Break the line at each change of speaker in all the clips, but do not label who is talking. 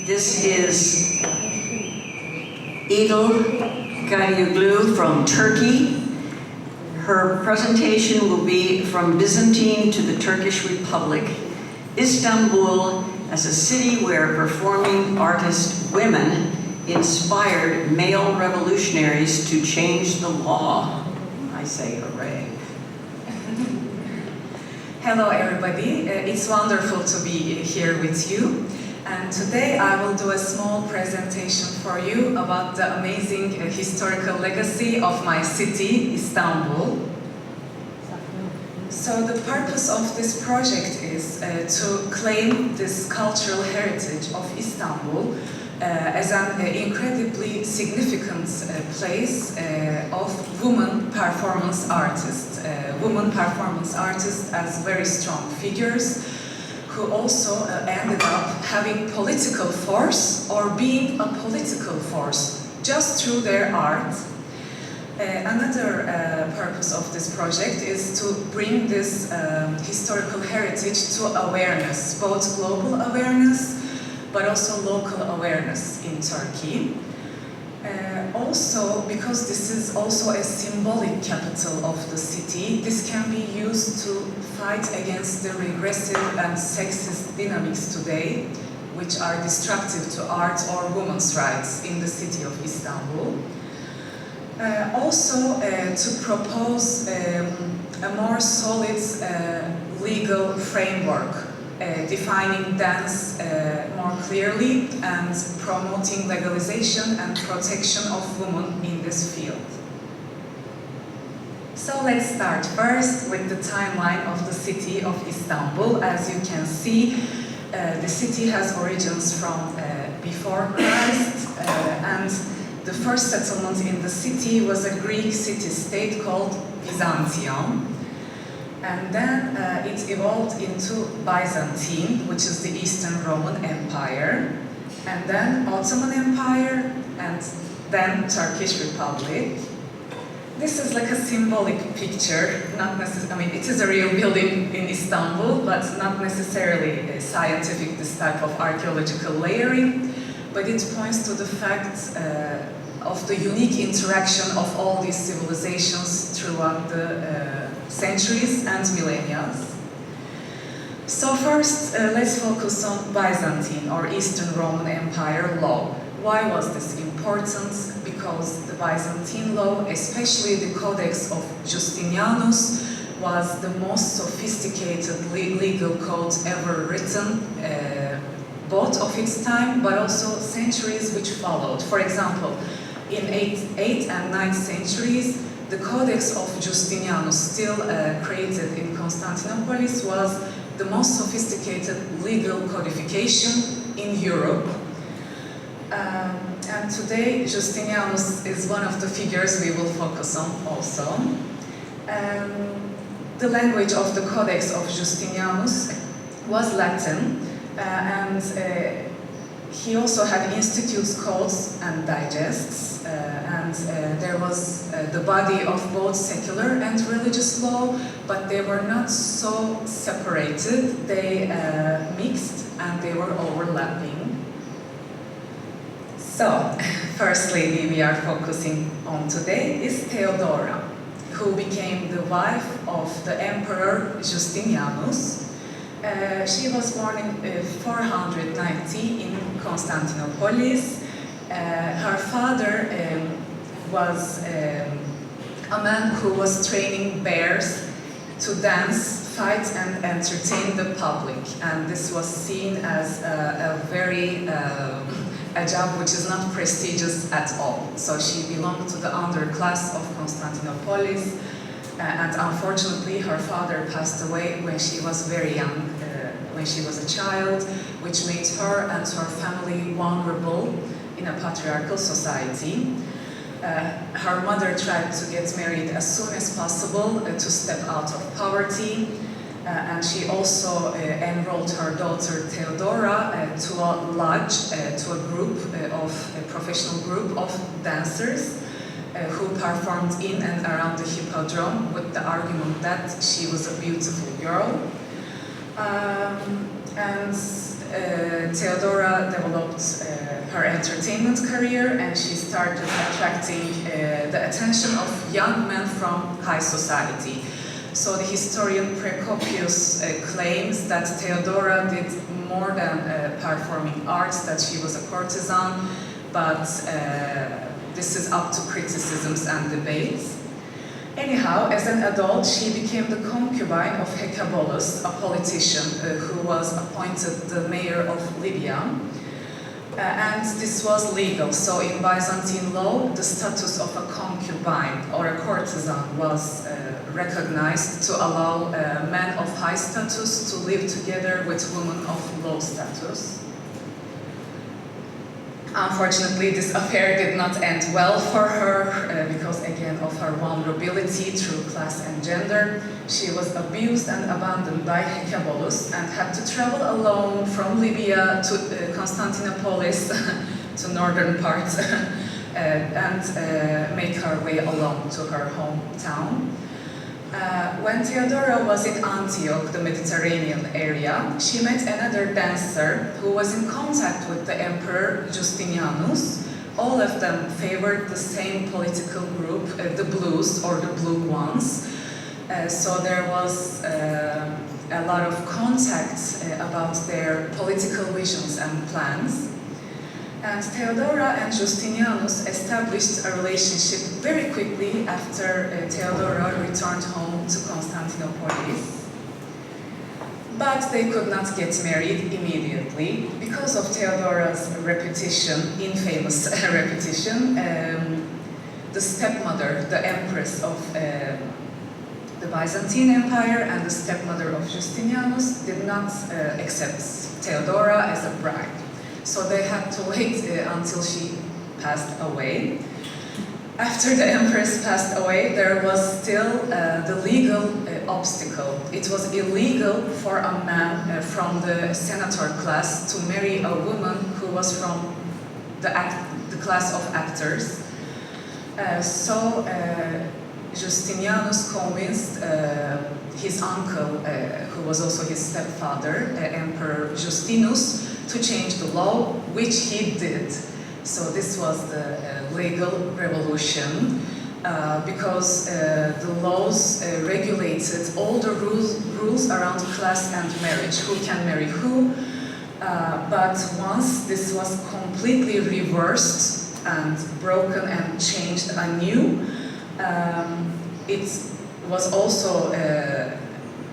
This is İdil Kadıoğlu from Turkey. Her presentation will be From Byzantine to the Turkish Republic, Istanbul as a city where performing artist women inspired male revolutionaries to change the law. I say hooray.
Hello everybody, it's wonderful to be here with you. And today I will do a small presentation for you about the amazing historical legacy of my city, Istanbul. So the purpose of this project is to claim this cultural heritage of Istanbul as an incredibly significant place of women performance artists. Women performance artists as very strong figures who also ended up having political force or being a political force just through their art. Another purpose of this project is to bring this historical heritage to awareness, both global awareness but also local awareness in Turkey. Also, because this is also a symbolic capital of the city, this can be used to fight against the regressive and sexist dynamics today, which are destructive to art or women's rights in the city of Istanbul. Also, to propose a more solid legal framework defining dance more clearly and promoting legalization and protection of women in this field. So let's start first with the timeline of the city of Istanbul. As you can see, the city has origins from before Christ, and the first settlement in the city was a Greek city-state called Byzantine. And then it evolved into Byzantine, which is the Eastern Roman Empire, and then Ottoman Empire, and then Turkish Republic. This is like a symbolic picture, not necessarily, I mean, it is a real building in Istanbul, but not necessarily scientific, this type of archaeological layering, but it points to the fact of the unique interaction of all these civilizations throughout the centuries and millennia. So first, let's focus on Byzantine or Eastern Roman Empire law. Why was this important? Because the Byzantine law, especially the Codex of Justinianus, was the most sophisticated legal code ever written, both of its time, but also centuries which followed. For example, in 8th and 9th centuries, the Codex of Justinianus, still created in Constantinople, was the most sophisticated legal codification in Europe. And today, Justinianus is one of the figures we will focus on also. The language of the Codex of Justinianus was Latin, and he also had institutes, codes, and digests, and there was the body of both secular and religious law, but they were not so separated. They mixed and they were overlapping. So, firstly, we are focusing on today is Theodora, who became the wife of the Emperor Justinianus. She was born in 490 in Constantinople. Her father was a man who was training bears to dance, fight, and entertain the public. And this was seen as a job which is not prestigious at all. So she belonged to the underclass of Constantinople. And unfortunately, her father passed away when she was very young, when she was a child, which made her and her family vulnerable in a patriarchal society. Her mother tried to get married as soon as possible to step out of poverty, and she also enrolled her daughter Theodora to a lodge, to a professional group of dancers who performed in and around the hippodrome with the argument that she was a beautiful girl. And Theodora developed her entertainment career, and she started attracting the attention of young men from high society. So the historian Procopius claims that Theodora did more than performing arts, that she was a courtesan, but this is up to criticisms and debates. Anyhow, as an adult, she became the concubine of Heliobolus, a politician who was appointed the mayor of Libya. And this was legal. So in Byzantine law, the status of a concubine or a courtesan was recognized to allow men of high status to live together with women of low status. Unfortunately, this affair did not end well for her because, again, of her vulnerability through class and gender. She was abused and abandoned by Heliobolus and had to travel alone from Libya to Constantinople, to northern parts, and make her way alone to her hometown. When Theodora was in Antioch, the Mediterranean area, she met another dancer who was in contact with the Emperor Justinianus. All of them favored the same political group, the Blues, or the Blue Ones. So there was a lot of contact about their political visions and plans. And Theodora and Justinianus established a relationship very quickly after Theodora returned home to Constantinople. But they could not get married immediately because of Theodora's reputation, infamous reputation. The stepmother, the Empress of the Byzantine Empire and the stepmother of Justinianus did not accept Theodora as a bride. So they had to wait until she passed away. After the Empress passed away, there was still the legal obstacle. It was illegal for a man from the senator class to marry a woman who was from the class of actors. So Justinianus convinced his uncle, who was also his stepfather, Emperor Justinus, to change the law, which he did. So this was the legal revolution, because the laws regulated all the rules around class and marriage, who can marry who. But once this was completely reversed and broken and changed anew, it was also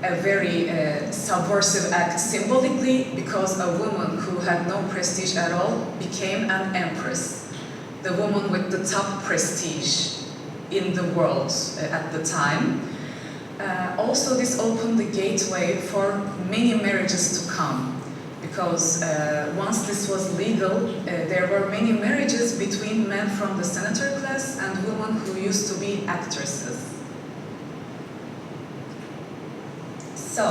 a very subversive act symbolically, because a woman who had no prestige at all became an empress, the woman with the top prestige in the world at the time. Also, this opened the gateway for many marriages to come, because once this was legal, there were many marriages between men from the senator class and women who used to be actresses. So,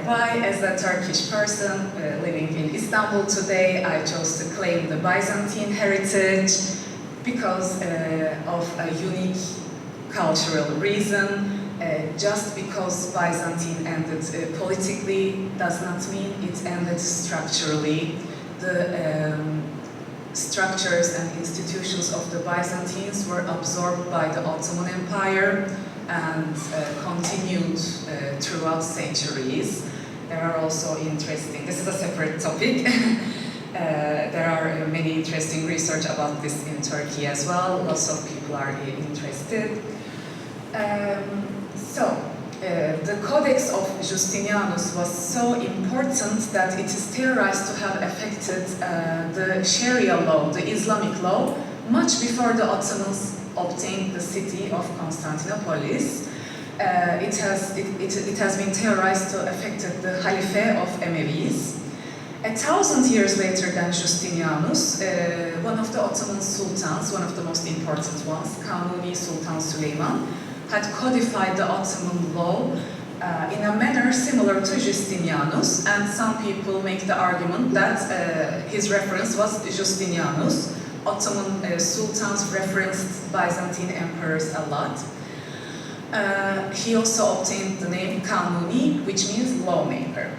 why, as a Turkish person living in Istanbul today, I chose to claim the Byzantine heritage? Because of a unique cultural reason. Just because Byzantine ended politically does not mean it ended structurally. The structures and institutions of the Byzantines were absorbed by the Ottoman Empire and continued throughout centuries. There are also interesting, this is a separate topic, there are many interesting research about this in Turkey as well. Lots of people are interested. The Codex of Justinianus was so important that it is theorized to have affected the Sharia law, the Islamic law, much before the Ottomans obtained the city of Constantinople. It has been theorized to affect the Afife of Emevis. 1,000 years later than Justinianus, one of the Ottoman sultans, one of the most important ones, Kanuni Sultan Süleyman, had codified the Ottoman law in a manner similar to Justinianus, and some people make the argument that his reference was Justinianus. Ottoman sultans referenced Byzantine emperors a lot. He also obtained the name Kanuni, which means lawmaker.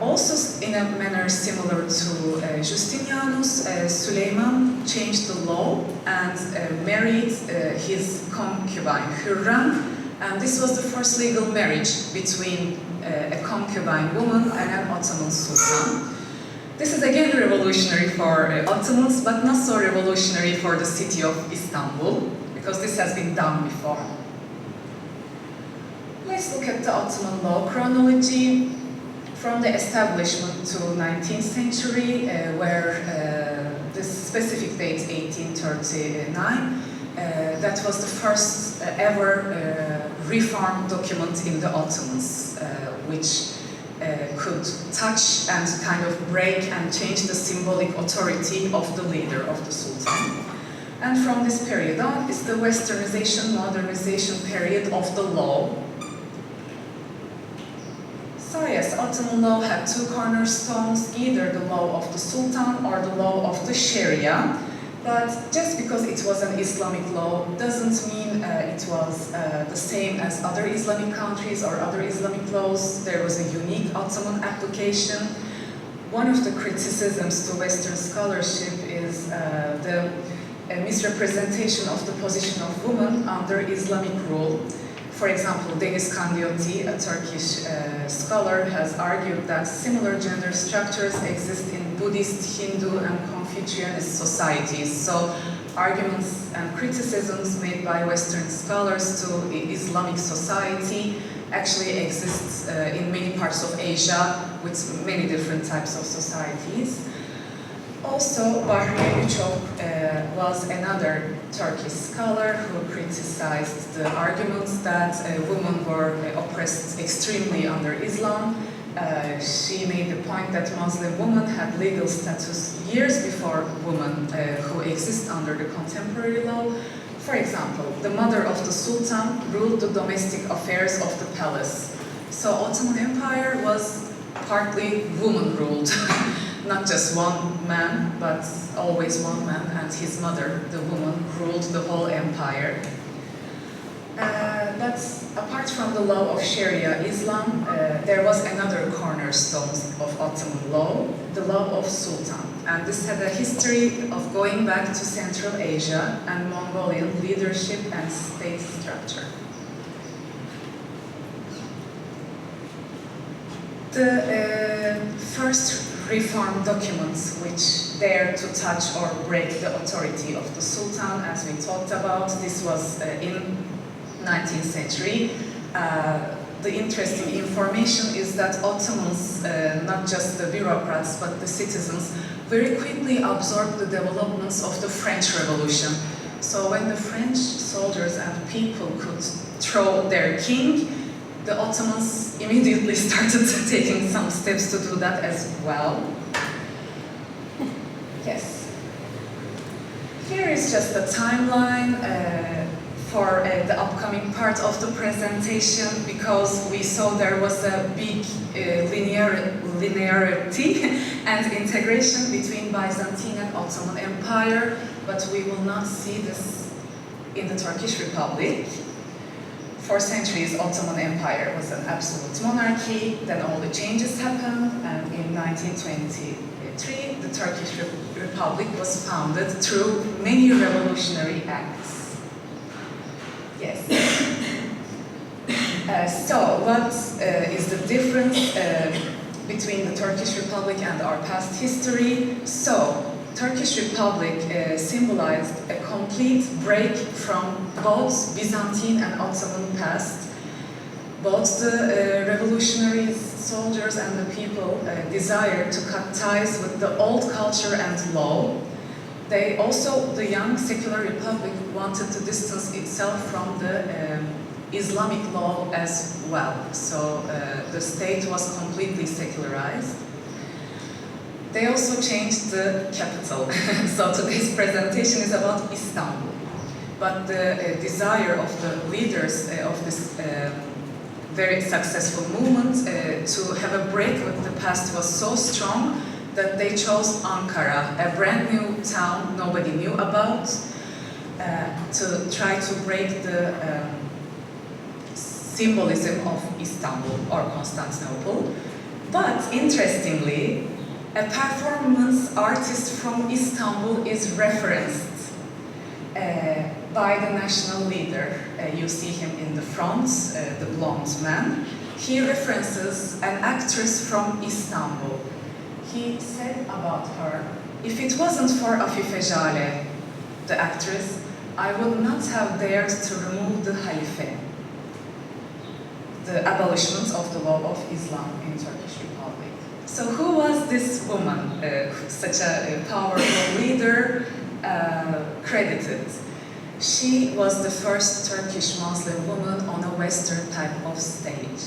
Also, in a manner similar to Justinianus, Suleiman changed the law and married his concubine Hürrem, and this was the first legal marriage between a concubine woman and an Ottoman sultan. This is again revolutionary for Ottomans, but not so revolutionary for the city of Istanbul, because this has been done before. Let's look at the Ottoman law chronology. From the establishment to 19th century, where the specific date 1839, that was the first ever reform document in the Ottomans, which could touch and kind of break and change the symbolic authority of the leader of the Sultan. And from this period on is the westernization, modernization period of the law. So yes, Ottoman law had two cornerstones, either the law of the Sultan or the law of the Sharia. But just because it was an Islamic law doesn't mean it was the same as other Islamic countries or other Islamic laws. There was a unique Ottoman application. One of the criticisms to Western scholarship is the misrepresentation of the position of women under Islamic rule. For example, Deniz Kandiyoti, a Turkish scholar, has argued that similar gender structures exist in Buddhist, Hindu, and Confucianist societies. So, arguments and criticisms made by Western scholars to Islamic society actually exists in many parts of Asia with many different types of societies. Also, Bahriye Üçok was another Turkish scholar who criticized the arguments that women were oppressed extremely under Islam. She made the point that Muslim women had legal status years before women who exist under the contemporary law. For example, the mother of the Sultan ruled the domestic affairs of the palace. So Ottoman Empire was partly woman-ruled. Not just one man, but always one man and his mother, the woman, ruled the whole empire. But apart from the law of Sharia Islam, there was another cornerstone of Ottoman law, the law of Sultan. And this had a history of going back to Central Asia and Mongolian leadership and state structure. The first reform documents which dare to touch or break the authority of the Sultan, as we talked about, this was in 19th century. The interesting information is that Ottomans, not just the bureaucrats, but the citizens, very quickly absorbed the developments of the French Revolution. So when the French soldiers and people could throw their king, the Ottomans immediately started taking some steps to do that as well. Yes. Here is just a timeline for the upcoming part of the presentation, because we saw there was a big linearity and integration between Byzantine and Ottoman Empire, but we will not see this in the Turkish Republic. For centuries, Ottoman Empire was an absolute monarchy, then all the changes happened, and in 1923, the Turkish Republic was founded through many revolutionary acts. Yes. So, what is the difference between the Turkish Republic and our past history? So, Turkish Republic symbolized a complete break from both Byzantine and Ottoman past. Both the revolutionary soldiers and the people desired to cut ties with the old culture and law. They also, the young secular republic, wanted to distance itself from the Islamic law as well. So the state was completely secularized. They also changed the capital. So today's presentation is about Istanbul. But the desire of the leaders of this very successful movement to have a break with the past was so strong that they chose Ankara, a brand new town nobody knew about, to try to break the symbolism of Istanbul or Constantinople. But interestingly, a performance artist from Istanbul is referenced by the national leader. You see him in the front, the blonde man. He references an actress from Istanbul. He said about her, "If it wasn't for Afife Jale, the actress, I would not have dared to remove the Halife, the abolishment of the law of Islam in Turkish Republic." So who was this woman, such a powerful leader, credited? She was the first Turkish Muslim woman on a Western type of stage.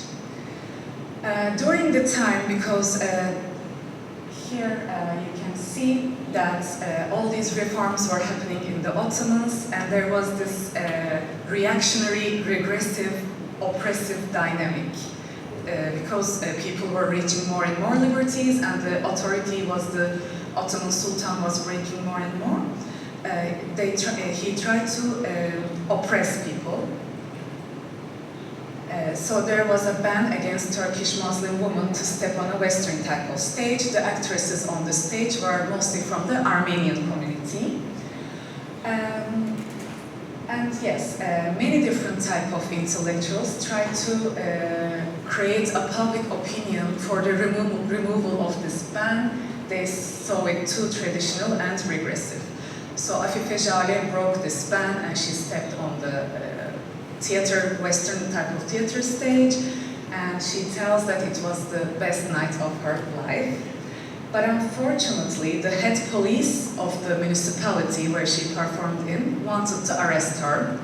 During the time, because here you can see that all these reforms were happening in the Ottomans, and there was this reactionary, regressive, oppressive dynamic. Because people were reaching more and more liberties, and the authority was the Ottoman Sultan was breaking more and more. He tried to oppress people. So there was a ban against Turkish Muslim women to step on a Western type of stage. The actresses on the stage were mostly from the Armenian community. And yes, many different type of intellectuals tried to create a public opinion for the removal of this ban. They saw it too traditional and regressive. So Afife Jale broke this ban and she stepped on the theater, Western type of theater stage, and she tells that it was the best night of her life. But unfortunately, the head police of the municipality where she performed in wanted to arrest her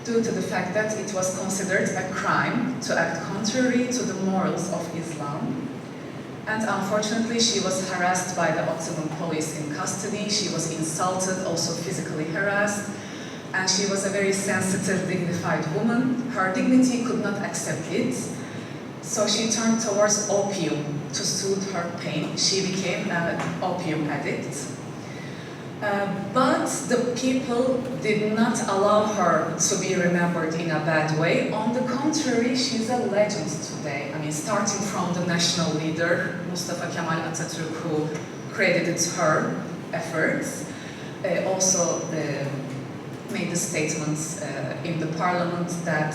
due to the fact that it was considered a crime to act contrary to the morals of Islam. And unfortunately, she was harassed by the Ottoman police in custody. She was insulted, also physically harassed. And she was a very sensitive, dignified woman. Her dignity could not accept it. So she turned towards opium to soothe her pain. She became an opium addict. But the people did not allow her to be remembered in a bad way. On the contrary, she's a legend today. I mean, starting from the national leader, Mustafa Kemal Atatürk, who credited her efforts, also made the statements in the parliament that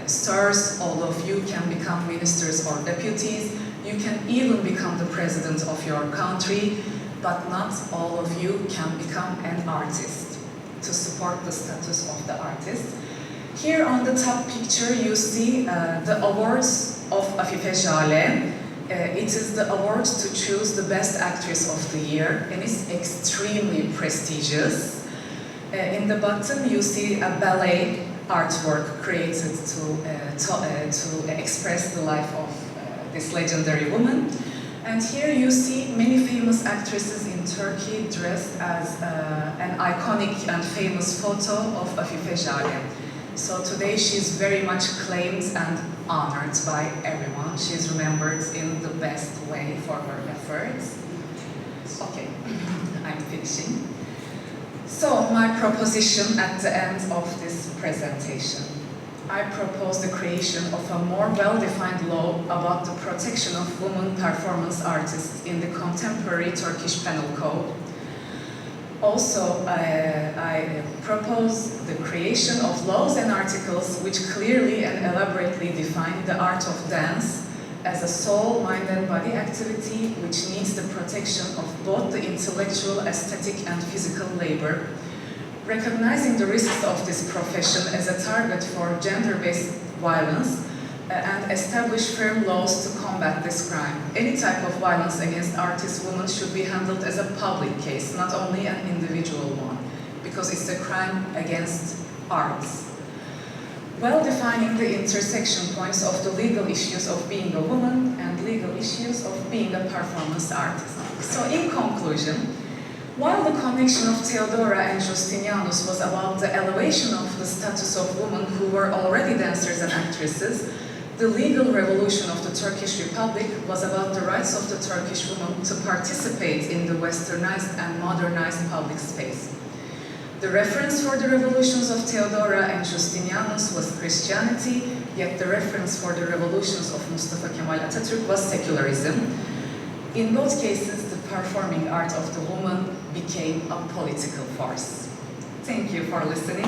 sirs, all of you can become ministers or deputies, you can even become the president of your country, but not all of you can become an artist, to support the status of the artist. Here on the top picture you see the awards of Afife Jale. It is the award to choose the best actress of the year, and it's extremely prestigious. In the bottom you see a ballet artwork created to express the life of this legendary woman. And here you see many famous actresses in Turkey dressed as an iconic and famous photo of Afife Jale. So today she's very much claimed and honored by everyone. She's remembered in the best way for her efforts. Okay, I'm finishing. So my proposition at the end of this presentation. I propose the creation of a more well-defined law about the protection of women performance artists in the contemporary Turkish Penal Code. Also, I propose the creation of laws and articles which clearly and elaborately define the art of dance as a soul, mind and body activity which needs the protection of both the intellectual, aesthetic and physical labor, recognizing the risks of this profession as a target for gender-based violence and establish firm laws to combat this crime. Any type of violence against artist women should be handled as a public case, not only an individual one, because it's a crime against arts. While defining the intersection points of the legal issues of being a woman and legal issues of being a performance artist. So in conclusion, while the connection of Theodora and Justinianus was about the elevation of the status of women who were already dancers and actresses, the legal revolution of the Turkish Republic was about the rights of the Turkish woman to participate in the westernized and modernized public space. The reference for the revolutions of Theodora and Justinianus was Christianity, yet the reference for the revolutions of Mustafa Kemal Atatürk was secularism. In both cases, the performing art of the woman became a political force. Thank you for listening.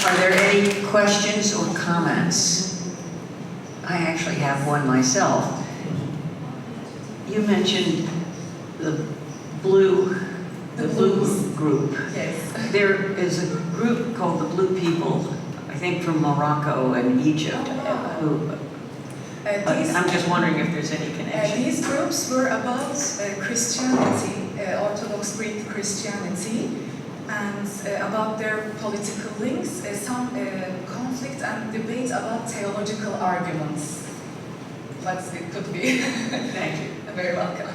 Are there any questions or comments? I actually have one myself. You mentioned the blue group.
Yes.
There is a group called the Blue People, I think from Morocco and Egypt. I'm just wondering if there's any connection.
These groups were about Christianity, Orthodox Greek Christianity, and about their political links, some conflict and debate about theological arguments. But it could be.
Thank you.
Very welcome.